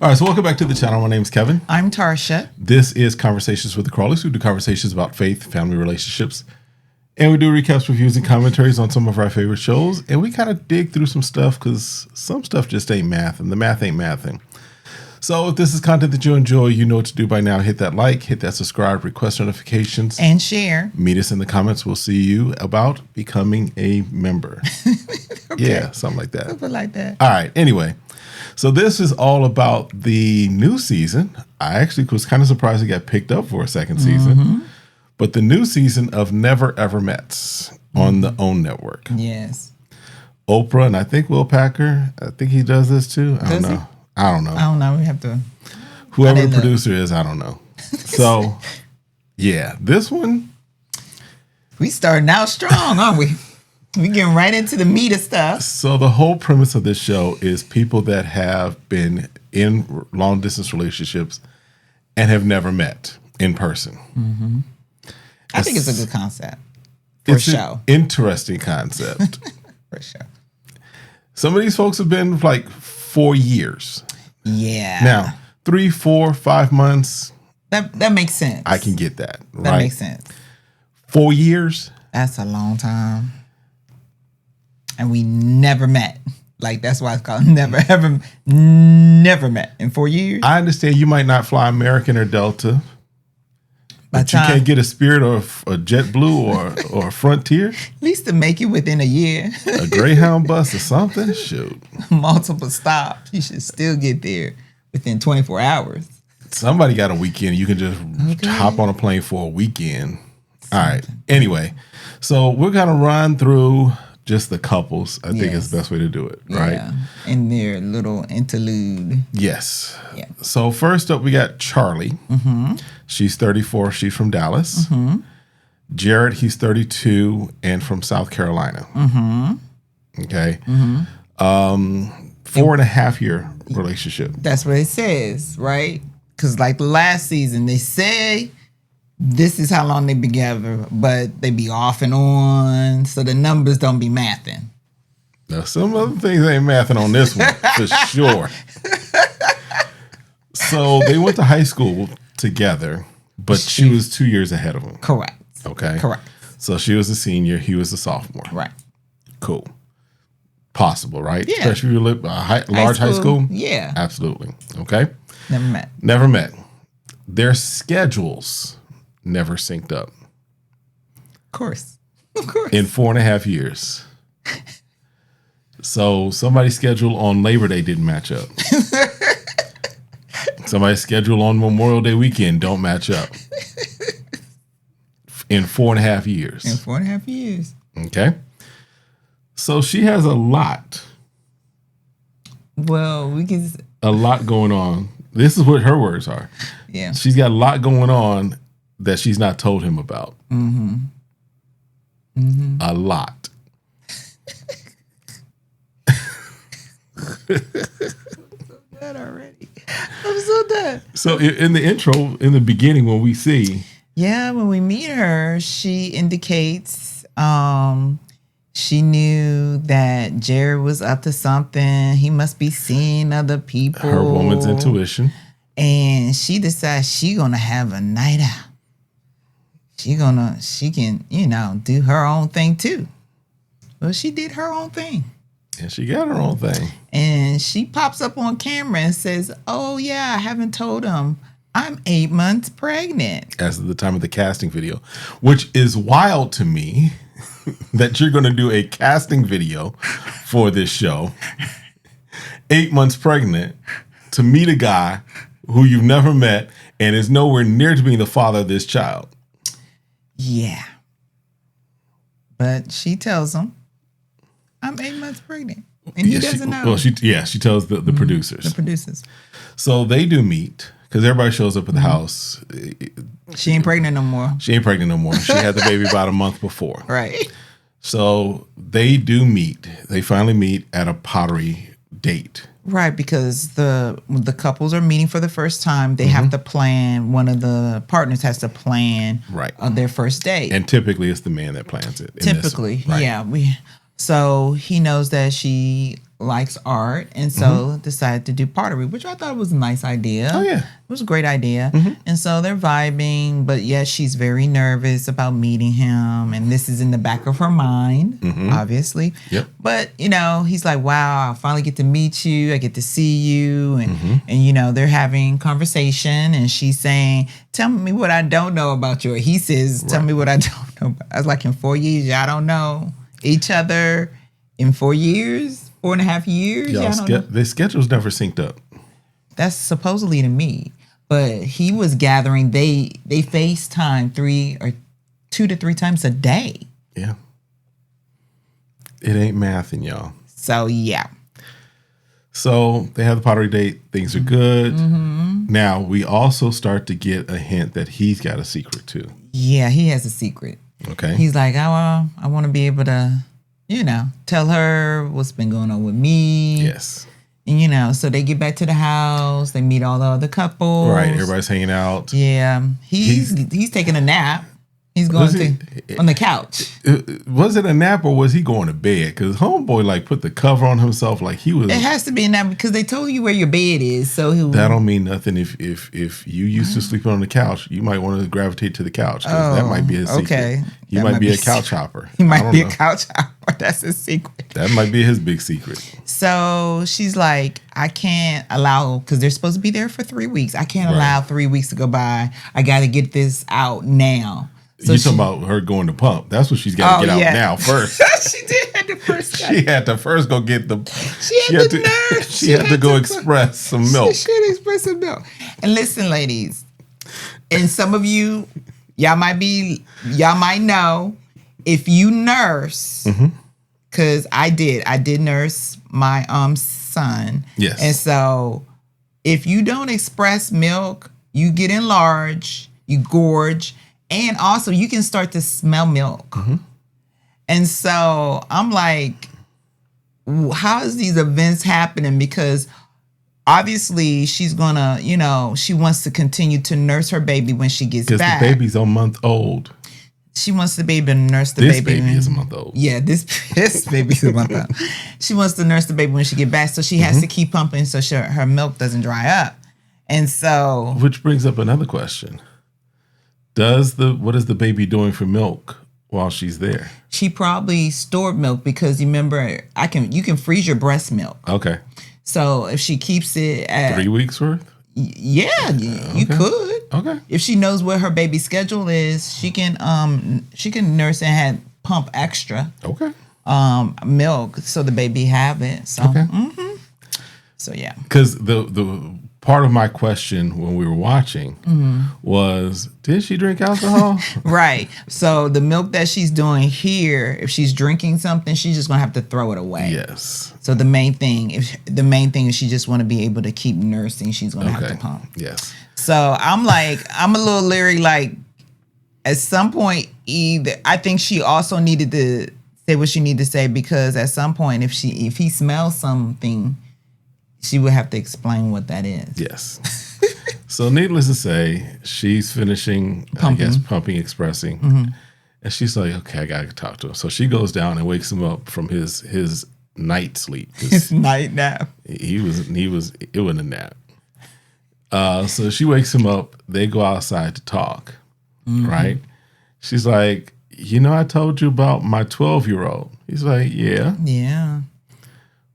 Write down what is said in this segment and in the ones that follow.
All right, so welcome back to the channel. My name is Kevin. I'm Tarsha. This is Conversations with the Crawleys. We do conversations about faith, family relationships, and we do recaps, reviews, and commentaries on some of our favorite shows. And we kind of dig through some stuff because some stuff just ain't math, and the math ain't mathing. So if this is content that you enjoy, you know what to do by now. Hit that like, hit that subscribe, request notifications. And share. Meet us in the comments. We'll see you about becoming a member. Okay. Yeah, something like that. Something like that. All right, anyway. So this is all about the new season. I actually was kind of surprised it got picked up for a second season. But the new season of Never Ever Mets on the OWN network. Yes. Oprah and I think Will Packer, I think he does this too. I don't know. I don't know. We have to. Whoever the producer is, I don't know. So, yeah, this one. We starting out strong, aren't we? We getting right into the meat of stuff. So the whole premise of this show is people that have been in long distance relationships and have never met in person. Mm-hmm. I think it's a good concept for a show. Interesting concept. For sure. Some of these folks have been like 4 years. Yeah. Now, 3, 4, 5 months. That makes sense. I can get that. That makes sense. 4 years. That's a long time. And we never met. Like, that's why it's called never met in 4 years. I understand you might not fly American or Delta, but you can't get a Spirit or a JetBlue or a Frontier. At least to make it within a year. A Greyhound bus or something. Shoot. Multiple stops. You should still get there within 24 hours. Somebody got a weekend. You can just hop on a plane for a weekend. All right. Anyway, so we're going to run through just the couples. I think is the best way to do it, right? Yeah. In their little interlude. Yes. Yeah. So first up, we got Charli. Mm-hmm. She's 34. She's from Dallas. Mm-hmm. Jared, he's 32 and from South Carolina. Mm-hmm. Okay. Mm-hmm. 4.5 year relationship. That's what it says, right? Because like the last season, they say this is how long they be together, but they be off and on, so the numbers don't be mathing. Now, some other things ain't mathing on this one, for sure. So they went to high school together, but she was 2 years ahead of him. Correct. Okay. Correct. So she was a senior, he was a sophomore. Right. Cool. Possible, right? Yeah. Especially if you live large high school. Yeah. Absolutely. Okay. Never met. Their schedules never synced up. Of course. In 4.5 years. So somebody's schedule on Labor Day didn't match up. Somebody's schedule on Memorial Day weekend don't match up. In 4.5 years. In 4.5 years. Okay. So she has a lot. Well, a lot going on. This is what her words are. Yeah. She's got a lot going on that she's not told him about. Mm-hmm. Mm-hmm. A lot. I'm so done already. I'm so done. So in the intro, in the beginning, when we see. Yeah, when we meet her, she indicates she knew that Jared was up to something. He must be seeing other people. Her woman's intuition. And she decides she gonna have a night out. She can, do her own thing too. Well, she did her own thing. And she got her own thing. And she pops up on camera and says, oh yeah, I haven't told him I'm 8 months pregnant. As of the time of the casting video, which is wild to me that you're going to do a casting video for this show, 8 months pregnant, to meet a guy who you've never met and is nowhere near to being the father of this child. Yeah. But she tells him, I'm 8 months pregnant. And he doesn't know. Well, she tells the producers. The producers. So they do meet because everybody shows up at the house. She ain't pregnant no more. She had the baby about a month before. Right. So they do meet. They finally meet at a pottery date. Right, because the couples are meeting for the first time. They have to plan. One of the partners has to plan their first date. And typically it's the man that plans it. Typically, yeah. So he knows that she likes art, and so decided to do pottery, which I thought was a nice idea. Oh, yeah. It was a great idea. And so they're vibing, but yes, she's very nervous about meeting him, and this is in the back of her mind, obviously. Yep. But, he's like, wow, I finally get to meet you. I get to see you. And they're having conversation, and she's saying, tell me what I don't know about you. Or he says, tell me what I don't know. I was like, in 4 years, y'all don't know each other. In 4 years, 4.5 years, their schedules never synced up. That's supposedly to me, but he was gathering. They FaceTime 2 to 3 times a day. Yeah, it ain't mathing, y'all. So yeah. So they have the pottery date. Things are good. Now we also start to get a hint that he's got a secret too. Yeah, he has a secret. Okay. He's like, I want to be able to. Tell her what's been going on with me. Yes. And, so they get back to the house. They meet all the other couples. Right. Everybody's hanging out. Yeah. He's taking a nap. He's going on the couch. Was it a nap or was he going to bed? Because homeboy put the cover on himself like he was. It has to be a nap because they told you where your bed is. So that don't mean nothing. If you used to sleeping on the couch, you might want to gravitate to the couch because that might be his secret. Okay. He might be a couch hopper. He might be a couch hopper. That's his secret. That might be his big secret. So she's like, I can't allow, because they're supposed to be there for 3 weeks. I can't allow 3 weeks to go by. I got to get this out now. So you're talking about her going to pump. That's what she's got to get out now first. She did have to first. She had to first go get the. She had to nurse. She had to go express some milk. She had to express some milk. And listen, ladies, and some of you, y'all might know if you nurse, because I did nurse my son. Yes. And so if you don't express milk, you get enlarged, you gorge. And also, you can start to smell milk. And so I'm like, how is these events happening? Because obviously she's going to, she wants to continue to nurse her baby when she gets back. Because the baby's a month old. She wants the baby to nurse the baby. This baby is a month old. Yeah, this baby's a month old. She wants to nurse the baby when she gets back. So she has to keep pumping so her milk doesn't dry up. And so. Which brings up another question. What is the baby doing for milk while she's there? She probably stored milk because you remember you can freeze your breast milk. Okay. So if she keeps it at 3 weeks worth? Yeah, you could. Okay. If she knows what her baby's schedule is, she can nurse and pump extra. Okay. Milk so the baby have it. So okay. So yeah. Because the part of my question when we were watching was, did she drink alcohol? Right. So the milk that she's doing here, if she's drinking something, she's just gonna have to throw it away. Yes. So the main thing is she just want to be able to keep nursing. She's gonna have to pump. Yes. So I'm a little leery. Like at some point, I think she also needed to say what she needed to say because at some point, if he smells something, she would have to explain what that is. Yes. So needless to say, she's finishing, pumping, expressing. And she's like, okay, I got to talk to him. So she goes down and wakes him up from his night sleep. His night nap. It wasn't a nap. So she wakes him up. They go outside to talk, right? She's like, I told you about my 12-year-old. He's like, yeah. Yeah.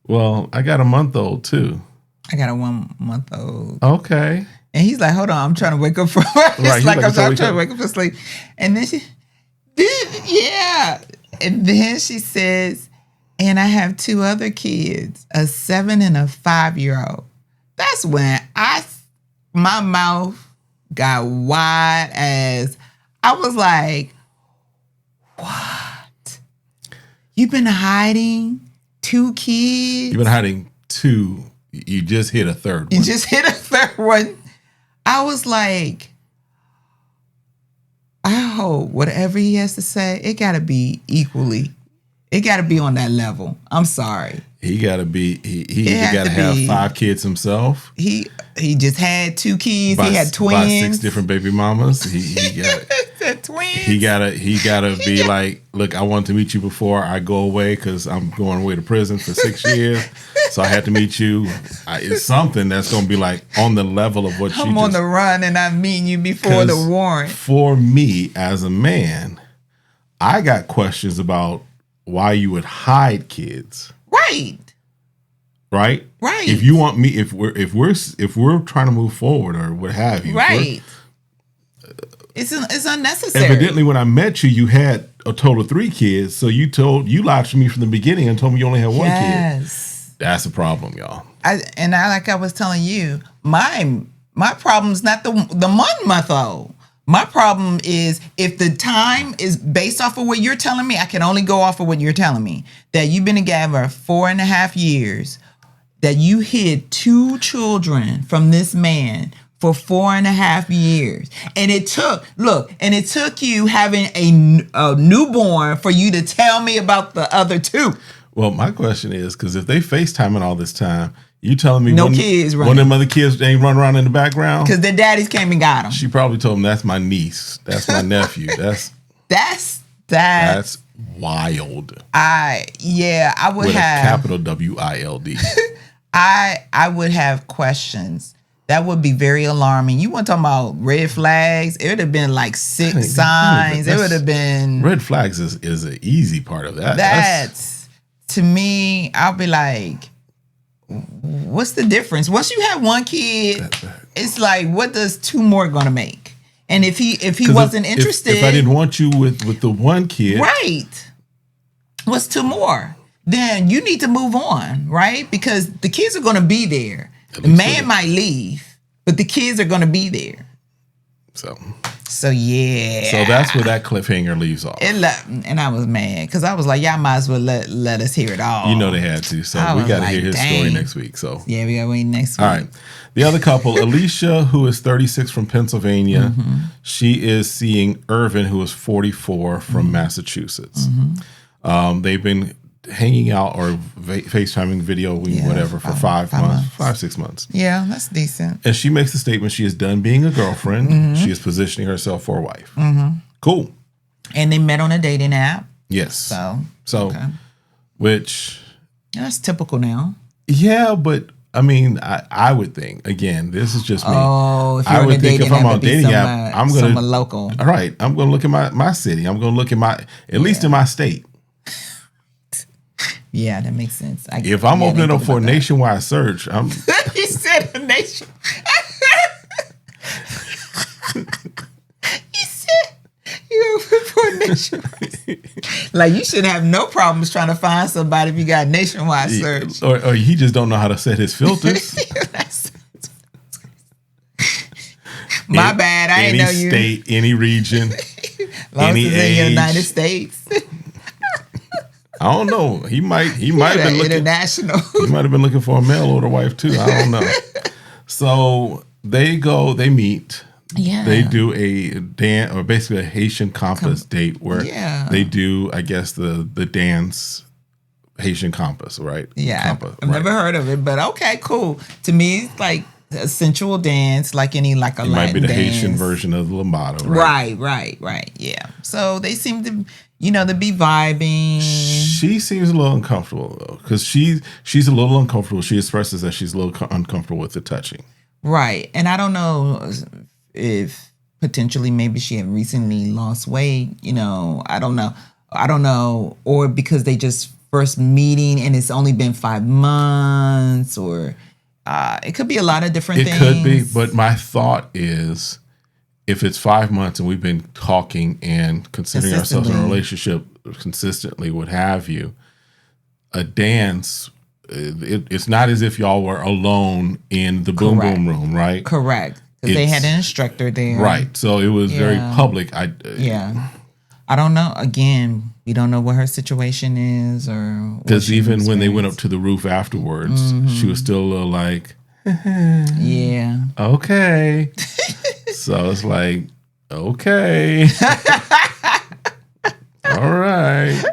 Well, I got a month-old too. I got a 1 month old. Okay. And he's like, hold on, I'm trying to wake up from I'm trying to wake up from sleep. And then And then she says, and I have 2 other kids, a 7 and a 5-year-old. That's when my mouth got wide as I was like, what? You've been hiding 2 kids? You've been hiding 2. You just hit a third one. You just hit a third one. I was like, I hope whatever he has to say, it got to be equally It got to be on that level. I'm sorry. He got to be. He either got to have 5 kids himself. He just had 2 kids. He had twins. By 6 different baby mamas. He got twins. He gotta be like, look, I wanted to meet you before I go away because I'm going away to prison for 6 years. So I had to meet you. It's something that's gonna be like on the level of what I'm on the run and I'm meeting you before the warrant. For me as a man, I got questions about why you would hide kids. Right. If you want me, if we're trying to move forward or what have you, right? It's unnecessary. Evidently, when I met you, you had a total of 3 kids. So you lied to me from the beginning and told me you only had 1 kid. That's a problem, y'all. Like I was telling you, my problem's not the 1 month old. My problem is if the time is based off of what you're telling me, I can only go off of what you're telling me. That you've been together 4.5 years, that you hid 2 children from this man for 4.5 years. And it took you having a newborn for you to tell me about the other 2. Well, my question is, because if they FaceTiming all this time, you telling me kids running. One of them other kids ain't running around in the background? Because their daddies came and got them. She probably told him, that's my niece. That's my nephew. That's wild. I would with have. A capital WILD. I would have questions. That would be very alarming. You want to talk about red flags? It would have been like 6 signs. It would have been... Red flags is an easy part of that. That's to me, I'll be like, what's the difference? Once you have 1 kid, it's like, what does 2 more gonna make? And if he wasn't interested... If I didn't want you with the 1 kid... Right. What's 2 more? Then you need to move on, right? Because the kids are gonna be there. The man might leave, but the kids are going to be there. So yeah. So that's where that cliffhanger leaves off. And I was mad because I was like, y'all might as well let us hear it all. You know they had to. So we got to hear his story next week. So yeah, we got to wait next week. All right. The other couple, Alicia, who is 36 from Pennsylvania, she is seeing Irvin, who is 44 from Massachusetts. They've been hanging out or FaceTiming, videoing, whatever, for 5 months, 6 months. Yeah, that's decent. And she makes the statement she is done being a girlfriend. She is positioning herself for a wife. Cool. And they met on a dating app. Yes. So okay. Which... That's typical now. Yeah, but I mean, I would think, again, this is just me. Oh, if you're I would think if I'm on a dating app, I'm going to... local. All right. I'm going to look at my city. I'm going to look at at least in my state. Yeah, that makes sense. If I'm opening up for a nationwide search, I'm... He said a nation. He said you open for a nationwide. Like, you should have no problems trying to find somebody if you got a nationwide search. Or he just don't know how to set his filters. My bad. I didn't know you. Any state, any region, any age. In the United States. I don't know. He might have been looking international. He might have been looking for a mail order wife too. I don't know. So they meet. Yeah. They do a dance, or basically a Haitian compass date where they do, I guess, the dance Haitian compass, right? Yeah. Compass, I've never heard of it, but okay, cool. To me, it's like a sensual dance, like a Latin might be the dance. Haitian version of the lambada, right? Right. Yeah. So they seem to, to be vibing. She seems a little uncomfortable though, because she's a little uncomfortable. She expresses that she's a little uncomfortable with the touching. Right, and I don't know if potentially maybe she had recently lost weight. I don't know, or because they just first meeting and it's only been 5 months, or it could be a lot of different things. It could be, but my thought is, if it's 5 months and we've been talking and considering ourselves in a relationship consistently, what have you, a dance, it's not as if y'all were alone in the boom boom room, right? Correct. Because they had an instructor there. Right. So it was very public. I don't know. Again, we don't know what her situation is, or because even when they went up to the roof afterwards, she was still a little like, yeah. Okay. So it's like, okay. All right.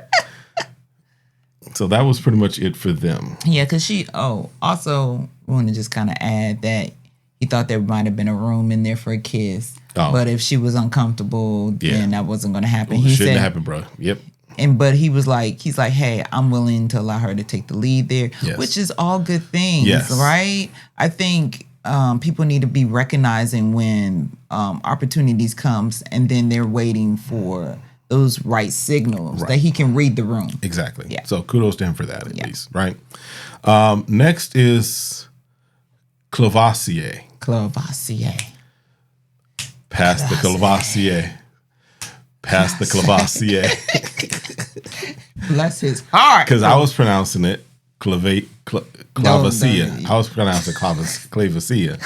So that was pretty much it for them. Yeah, because also want to just kind of add that he thought there might have been a room in there for a kiss. Oh. But if she was uncomfortable, then that wasn't going to happen. Well, shouldn't happen, bro. Yep. But he's like, hey, I'm willing to allow her to take the lead there, which is all good things, right? I think people need to be recognizing when opportunities comes and then they're waiting for those right signals that he can read the room. Exactly. Yeah. So kudos to him for that, at least, right? Next is Clavasier. Pass the Clavasier. Pass the Clavasier. Bless his heart. Because I was pronouncing it Clavasier. I was pronouncing Clavasier.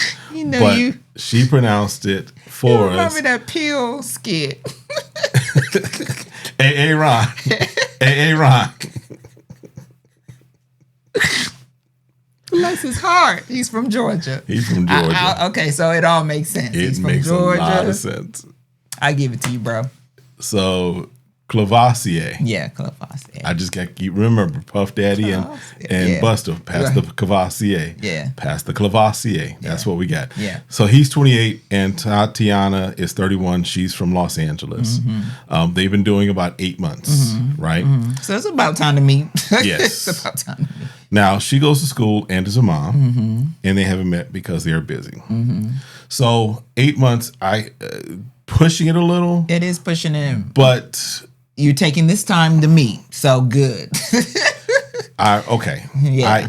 But she pronounced it for us. Remember that pill skit? Hey, Ron. Hey, Ron. Bless his heart. He's from Georgia. Okay, so it all makes sense. He's from Georgia. A lot of sense. I give it to you, bro. So Clavasier. Yeah, Clavasier. I just got to remember Puff Daddy and Buster. Pass the Clavasier. Yeah. Pass the Clavasier. That's what we got. Yeah. So he's 28 and Tatiana is 31. She's from Los Angeles. Mm-hmm. They've been doing about 8 months, right? Mm-hmm. So it's about time to meet. Yes. It's about time to meet. Now, she goes to school and is a mom, and they haven't met because they're busy. Mm-hmm. So 8 months, pushing it a little. It is pushing it. But you're taking this time to meet, so good. Okay. Yeah.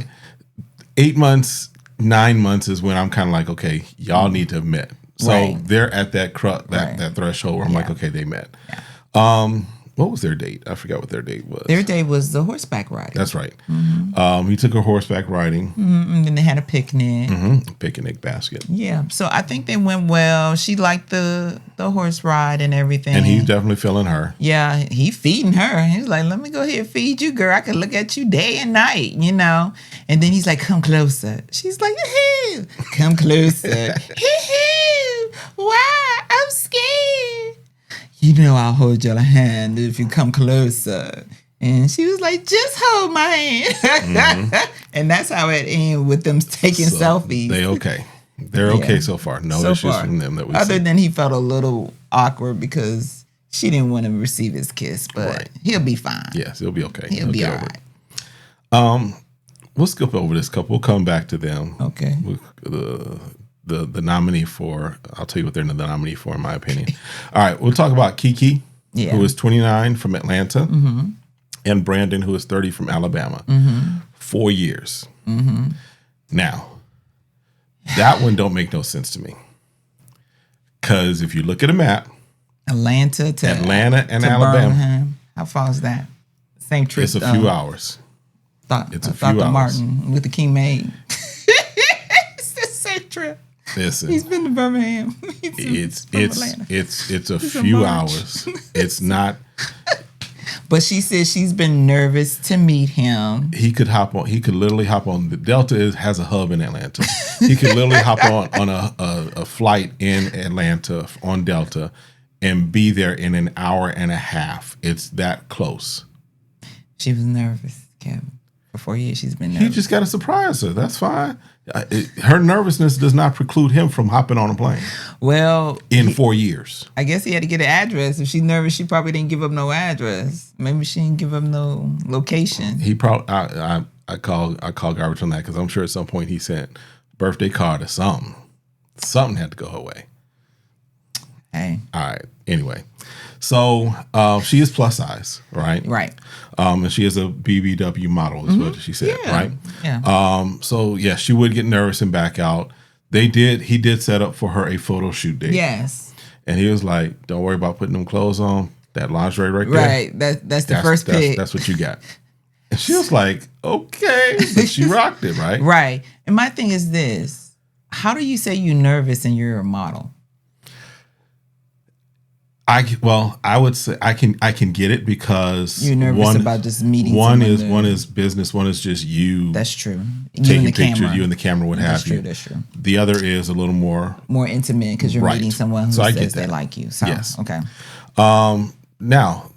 8 months, 9 months is when I'm kind of like, okay, y'all need to have met. So they're at that that threshold where I'm like, okay, they met. Yeah. What was their date? I forgot what their date was. Their date was the horseback riding. That's right. Mm-hmm. He took her horseback riding. Mm-hmm. And then they had a picnic. Mm-hmm. Picnic basket. Yeah. So I think they went well. She liked the horse ride and everything. And he's definitely feeling her. Yeah. He feeding her. He's like, let me go ahead and feed you, girl. I can look at you day and night, And then he's like, come closer. She's like, hey, come closer. Why? I'm scared. I'll hold your hand if you come closer. And she was like, just hold my hand. Mm-hmm. And that's how it ended with them taking selfies. They're okay so far. No issues from them that we Other than he felt a little awkward because she didn't want to receive his kiss, but he'll be fine. Yes, he'll be okay. He'll be all right. We'll skip over this couple. We'll come back to them. Okay. The nominee for, I'll tell you what they're the nominee for, in my opinion. All right, we'll talk about Keke, who is 29 from Atlanta, and Brandon, who is 30 from Alabama. 4 years. Now, that one don't make no sense to me. Because if you look at a map, Atlanta and Alabama. Birmingham. How far is that? Same trip. It's a few hours. It's a few hours. Martin Luther King made. It's the same trip. Listen, he's been to Birmingham. It's a few hours. It's not. But she said she's been nervous to meet him. He could literally hop on. The Delta has a hub in Atlanta. He could literally hop on a flight in Atlanta on Delta and be there in an hour and a half. It's that close. She was nervous, Kevin. For 4 years, she's been nervous. He just got to surprise her. That's fine. Her nervousness does not preclude him from hopping on a plane. Well, in 4 years, I guess he had to get an address. If she's nervous, she probably didn't give up no address. Maybe she didn't give up no location. He probably. I call garbage on that because I'm sure at some point he sent birthday card or something. Something had to go her way. Hey. All right. Anyway, so she is plus size, right? Right. And she is a BBW model, is what she said, right? Yeah. So yeah, she would get nervous and back out. He did set up for her a photo shoot date. Yes. And he was like, "Don't worry about putting them clothes on. That lingerie right there. Right. That's the first pick. That's what you got." And she was like, "Okay," but she rocked it, right? Right. And my thing is this: how do you say you're nervous and you're a model? I would say I can get it because you're nervous about just meeting. One is business. One is just you. That's true. Taking pictures, you and the camera, what have you. That's true. The other is a little more intimate because you're meeting someone who says they like you. So, yes. Okay. Now,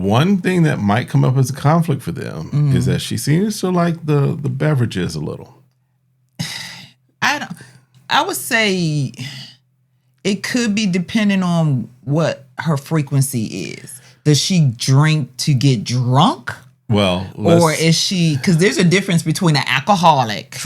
one thing that might come up as a conflict for them is that she seems to like the beverages a little. I would say it could be depending on what her frequency is. Does she drink to get drunk? Well, or is she, because there's a difference between an alcoholic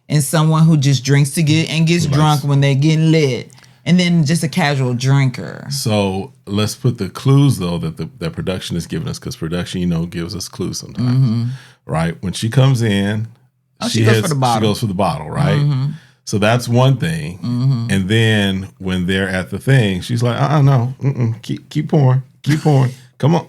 and someone who just drinks to gets drunk when they're getting lit, and then just a casual drinker. So let's put the clues though that production is giving us, because production, gives us clues sometimes, right? When she comes in, she goes for the bottle. She goes for the bottle, right? So that's one thing. And then when they're at the thing, she's like, no, keep pouring. Come on,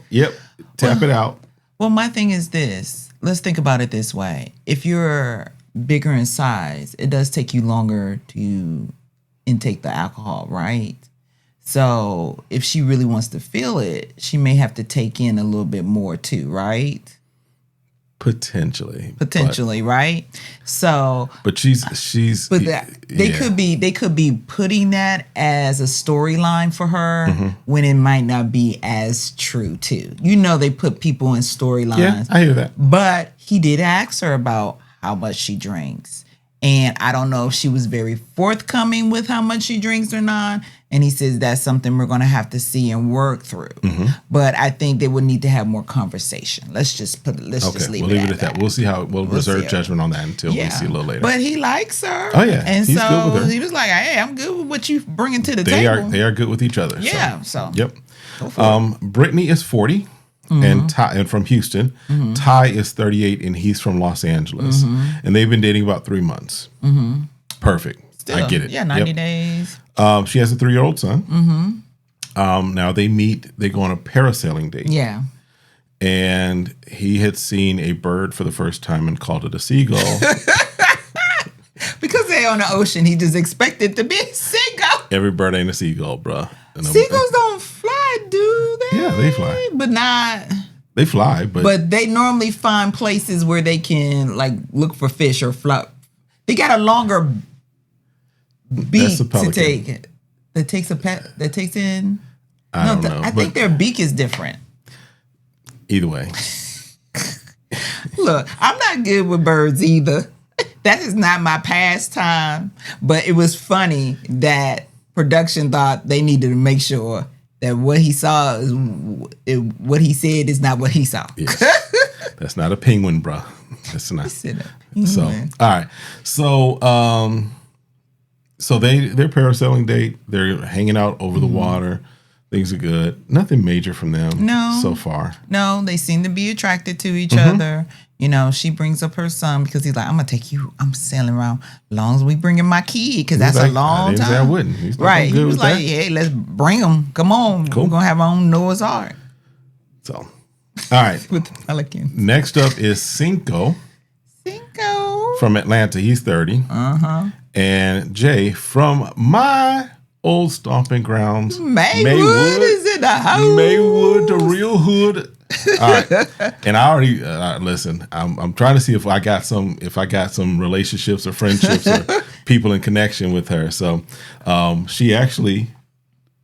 tap it out. Well, my thing is this. Let's think about it this way. If you're bigger in size, it does take you longer to intake the alcohol, right? So if she really wants to feel it, she may have to take in a little bit more too, right? Potentially, right? So, but she's. But they could be putting that as a storyline for her when it might not be as true too. They put people in storylines. Yeah, I hear that. But he did ask her about how much she drinks, and I don't know if she was very forthcoming with how much she drinks or not. And he says that's something we're going to have to see and work through. But I think they would need to have more conversation. Let's just leave it at that. We'll see how we'll reserve judgment on that until we see a little later. But he likes her. Oh yeah, and he's so good with her. he was like, "Hey, I'm good with what you bringing to the table." They are good with each other. Yeah. So yep. Brittany is 40 and from Houston. Ty is 38 and he's from Los Angeles, and they've been dating about 3 months. Perfect. Still, I get it. Yeah, 90 days. She has a 3-year-old son. Now they go on a parasailing date. Yeah. And he had seen a bird for the first time and called it a seagull. Because they're on the ocean, he just expected to be a seagull. Every bird ain't a seagull, bruh. Seagulls don't fly, do they? Yeah, they fly. But not... They fly, but they normally find places where they can look for fish or fly. They got a longer beak to take it. That takes in. I don't know. I think their beak is different. Either way. Look, I'm not good with birds either. That is not my pastime. But it was funny that production thought they needed to make sure that what he saw is what he said is not what he saw. Yes. That's not a penguin, bro. That's not. So, all right. So their parasailing date, they're hanging out over the water. Things are good. Nothing major from them so far. No, they seem to be attracted to each other. She brings up her son because he's like, I'm going to take you. I'm sailing around as long as we bring in my kid, because that's a long time. I wouldn't. He's right. He was like, hey, let's bring him. Come on. Cool. We're going to have our own Noah's Ark. So, all right. With the pelican. Next up is Cinco. From Atlanta. He's 30. And Jay from my old stomping grounds. Maywood is in the house. Maywood, the real hood. All right. And I already listen. I'm trying to see if I got some relationships or friendships or people in connection with her. So she actually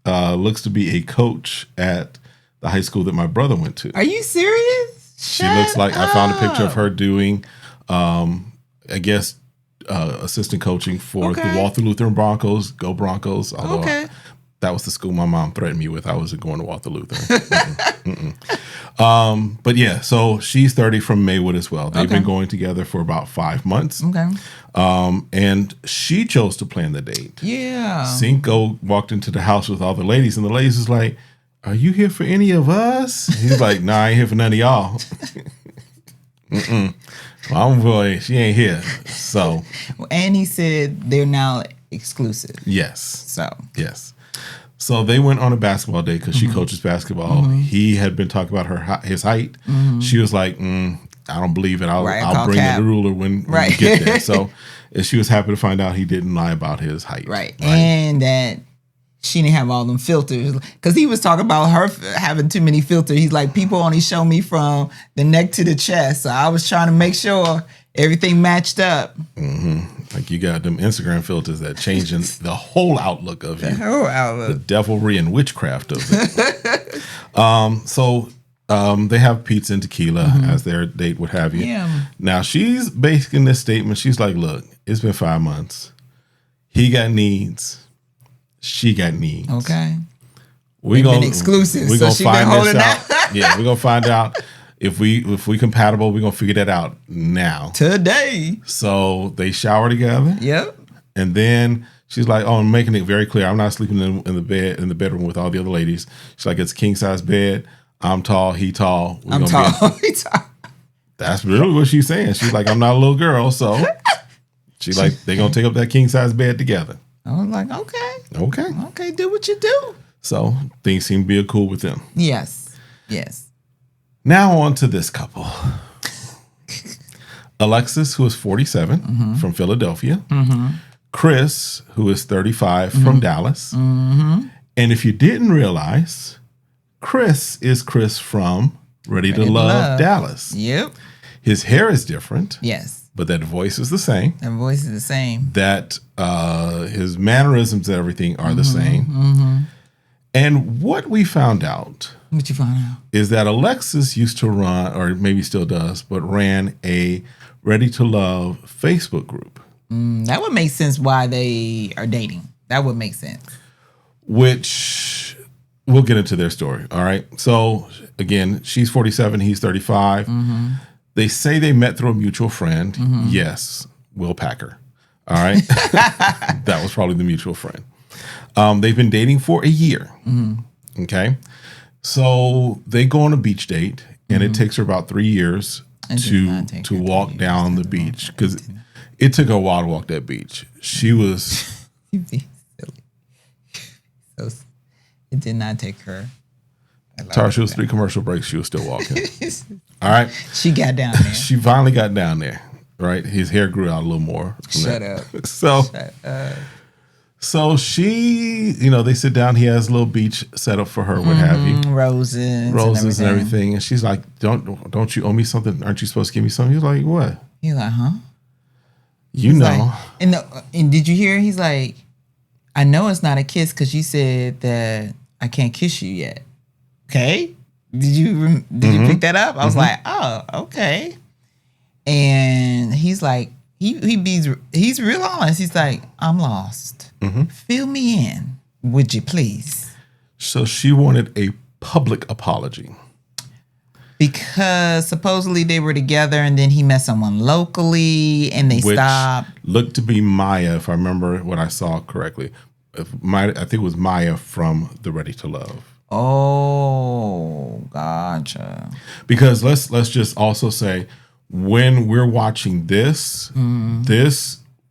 looks to be a coach at the high school that my brother went to. Are you serious? She looks like I found a picture of her doing assistant coaching for the Walther Lutheran Broncos. Go Broncos. Although that was the school my mom threatened me with. I wasn't going to Walther Lutheran. But yeah, so she's 30 from Maywood as well. They've been going together for about 5 months. And she chose to plan the date. Yeah. Cinco walked into the house with all the ladies, and the ladies was like, "Are you here for any of us?" He's like, "Nah, I ain't here for none of y'all." Well, boy, she ain't here. So, and he said they're now exclusive. Yes. Yes. So they went on a basketball date because she coaches basketball. He had been talking about his height. She was like, "I don't believe it. I'll bring the ruler when we get there." So she was happy to find out he didn't lie about his height. Right. And that she didn't have all them filters, because he was talking about her having too many filters. He's like, people only show me from the neck to the chest. So I was trying to make sure everything matched up. Like you got them Instagram filters that changing the whole outlook of you. The whole outlook. The devilry and witchcraft of it. So They have pizza and tequila as their date, what have you. Yeah. Now, she's making this statement. She's like, look, it's been 5 months. He got needs. She got needs. Okay. We're been exclusive, We're so gonna she find been holding this out. Yeah, we're gonna find out if we compatible. We're gonna figure that out now. Today. So they shower together. Yep. And then she's like, "Oh, I'm making it very clear. I'm not sleeping in the bedroom with all the other ladies." She's like, "It's a king size bed. I'm tall. He tall. I'm tall. He tall. That's really what she's saying. She's like, "I'm not a little girl, so." She's like, they're gonna take up that king size bed together. I was like, okay, do what you do. So things seem to be cool with them. Yes. Now on to this couple. Alexis, who is 47 from Philadelphia. Chris, who is 35 from Dallas. And if you didn't realize, Chris is Chris from Ready to Love Dallas. Yep. His hair is different. Yes. But that voice is the same. That voice is the same. That his mannerisms and everything are the same. And what we found out. What you found out? Is that Alexis used to run, or maybe still does, but ran a Ready to Love Facebook group. That would make sense why they are dating. That would make sense. Which we'll get into their story. All right. So again, she's 47, he's 35. They say they met through a mutual friend. Yes, Will Packer. All right. That was probably the mutual friend. They've been dating for a year. Okay. So they go on a beach date, and it takes her about 3 years to walk down the beach, because it took her a while to walk that beach. She was... You'd be silly. So it did not take her. Tarsha was 3 commercial breaks. She was still walking. All right. She got down there. She finally got down there, right? His hair grew out a little more. Shut up. So she, they sit down. He has a little beach set up for her, what have you. Roses and everything. And she's like, don't you owe me something? Aren't you supposed to give me something? He's like, what? He's like, huh? You know. Like, and did you hear? He's like, I know it's not a kiss because you said that I can't kiss you yet. Okay. Did you pick that up? I was like, oh, okay. And he's like, he's real honest. He's like, I'm lost. Fill me in, would you please? So she wanted a public apology. Because supposedly they were together and then he met someone locally and they stopped. Looked to be Maya, if I remember what I saw correctly. I think it was Maya from the Ready to Love. Oh, gotcha. Because let's just also say, when we're watching this,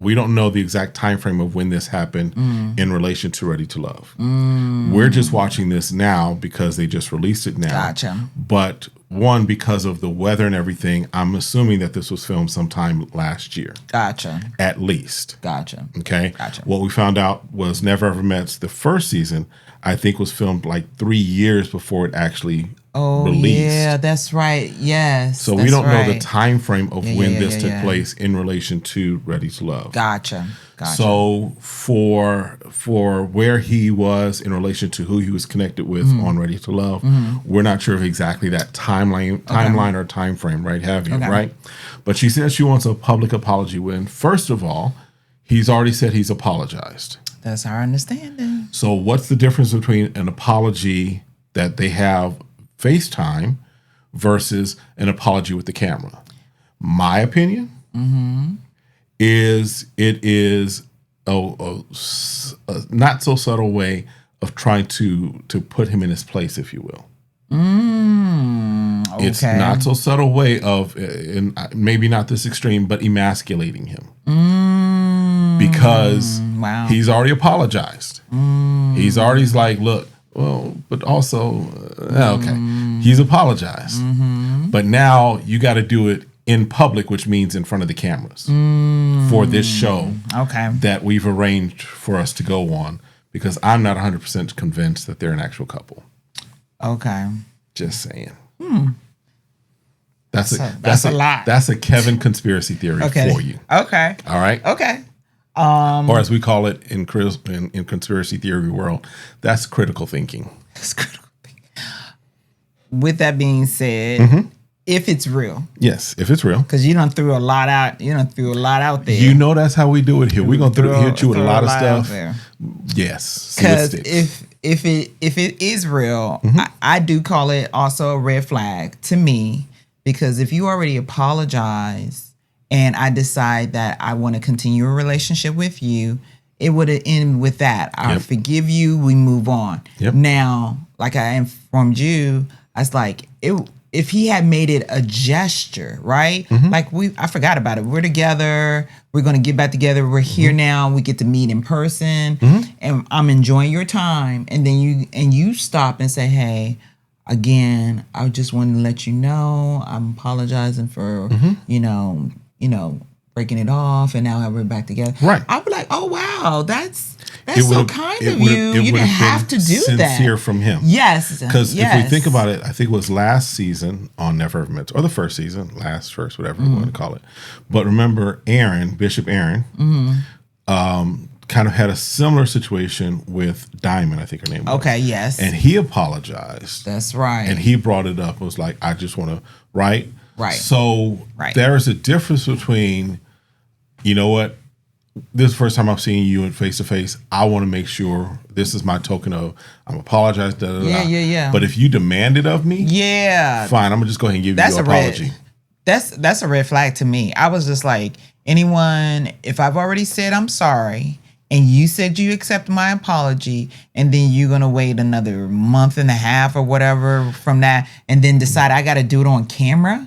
we don't know the exact time frame of when this happened in relation to Ready to Love. We're just watching this now because they just released it now. Gotcha. But one, because of the weather and everything, I'm assuming that this was filmed sometime last year. Gotcha. At least. Gotcha. Okay. Gotcha. What we found out was Never Ever Met's the first season, I think, was filmed like 3 years before it actually released. Yeah, that's right. Yes. So we don't know the time frame of when this took place in relation to Ready to Love. Gotcha. So for where he was in relation to who he was connected with on Ready to Love, we're not sure of exactly that timeline or time frame, right? Right? But she says she wants a public apology when, first of all, he's already said he's apologized. That's our understanding. So what's the difference between an apology that they have FaceTime versus an apology with the camera? My opinion is it is a not so subtle way of trying to put him in his place, if you will. Okay. It's not so subtle way of, and maybe not this extreme, but emasculating him. Because he's already apologized. He's already like, look, well, but also, okay, he's apologized. But now you got to do it in public, which means in front of the cameras for this show that we've arranged for us to go on, because I'm not 100% convinced that they're an actual couple. Okay. Just saying. That's a lot. That's a Kevin conspiracy theory for you. Okay. All right. Okay. Or as we call it in conspiracy theory world, that's critical thinking. That's critical thinking. with that being said, if it's real. Yes, if it's real. Because you done threw a lot out. You done threw a lot out there. You know that's how we do it here. We're gonna hit you with a lot of stuff. Yes. Because if it is real, I do call it also a red flag to me. Because if you already apologize and I decide that I want to continue a relationship with you, it would end with that. I forgive you. We move on. Now, like I informed you, I was like, if he had made it a gesture, right? Like I forgot about it. We're together. We're going to get back together. We're here now. We get to meet in person and I'm enjoying your time. And then you stop and say, hey, again, I just wanted to let you know, I'm apologizing for, you know, breaking it off and now we're back together. Right. I'd be like, oh, wow, that's so kind of you. You didn't have to do that. Sincere from him. Yes. Because if we think about it, I think it was last season on Never Ever Meant, or the first season, first, whatever you want to call it. But remember, Bishop Aaron, kind of had a similar situation with Diamond, I think her name was. Okay, yes. And he apologized. That's right. And he brought it up. It was like, I just want to, right? Right. So there is a difference between, you know what, this is the first time I'm seeing you in face to face. I want to make sure this is my token of I'm apologizing. Yeah. But if you demand it of me, fine. I'm gonna just go ahead and give you your apology. That's a red flag to me. I was just like, if I've already said I'm sorry and you said you accept my apology and then you're gonna wait another month and a half or whatever from that and then decide I gotta do it on camera.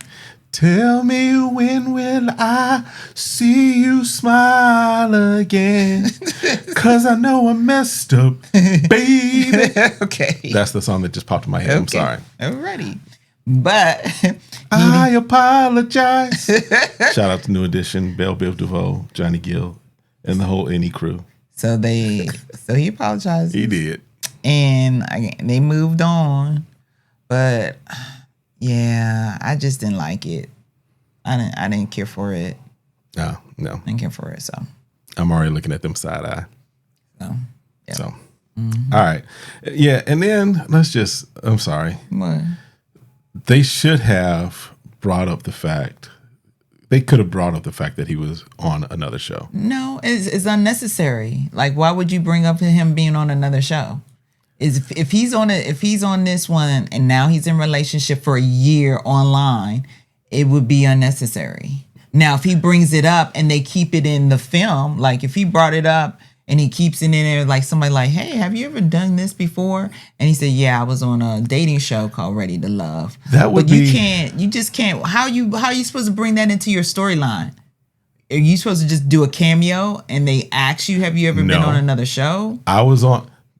Tell me when will I see you smile again? 'Cause I know I messed up, baby. Okay. That's the song that just popped in my head. I'm sorry. Alrighty. But I apologize. Shout out to New Edition, Belle Biv DeVoe, Johnny Gill, and the whole Any crew. So he apologized. He did. And they moved on. But yeah, I just didn't like it. I didn't care for it. No. I didn't care for it, so. I'm already looking at them side eye. So. All right. Yeah, and then I'm sorry. What? They should have brought up the fact. They could have brought up the fact that he was on another show. No, it's unnecessary. Like, why would you bring up him being on another show? If he's on this one and now he's in relationship for a year online, it would be unnecessary. Now, if he brings it up and they keep it in the film, like if he brought it up and he keeps it in there, like somebody like, hey, have you ever done this before? And he said, yeah, I was on a dating show called Ready to Love. You just can't. How are you supposed to bring that into your storyline? Are you supposed to just do a cameo and they ask you, have you ever been on another show?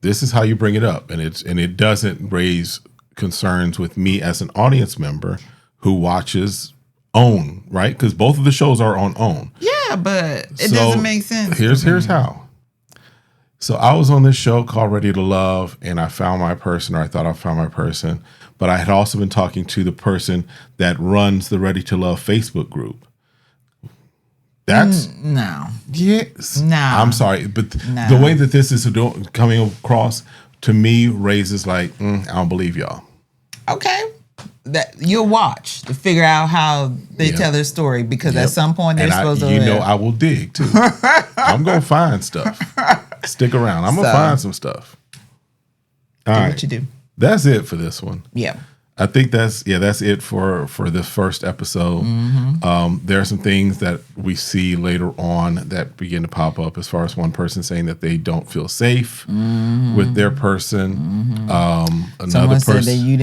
This is how you bring it up, and it doesn't raise concerns with me as an audience member who watches OWN, right? Because both of the shows are on OWN. Yeah, but it doesn't make sense. Here's how. So I was on this show called Ready to Love, and I found my person, or I thought I found my person, but I had also been talking to the person that runs the Ready to Love Facebook group. That's no. Yes. No. I'm sorry, but the way that this is coming across to me raises like, I don't believe y'all. Okay. That you'll watch to figure out how they tell their story because at some point they're supposed to. I will dig too. I'm gonna find stuff. Stick around. I'm gonna find some stuff. All right. What you do. That's it for this one. Yeah. I think that's it for the first episode. There are some things that we see later on that begin to pop up as far as one person saying that they don't feel safe with their person. Another person said that you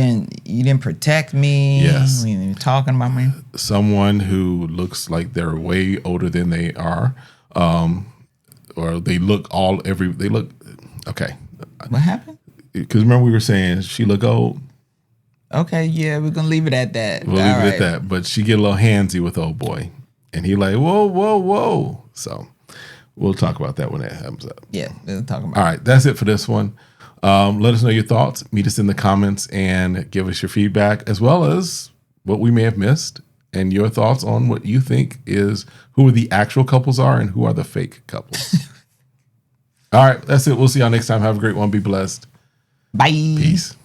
didn't protect me. Yes, when you were talking about me. Someone who looks like they're way older than they are, or they look okay. What happened? Because remember we were saying she look old. Okay, yeah, we're gonna leave it at that. We'll leave it at that. But she get a little handsy with old boy, and he like, whoa. So we'll talk about that when that comes up. Yeah, we'll talk about. All right, that's it for this one. Let us know your thoughts. Meet us in the comments and give us your feedback, as well as what we may have missed and your thoughts on what you think is who the actual couples are and who are the fake couples. All right, that's it. We'll see y'all next time. Have a great one. Be blessed. Bye. Peace.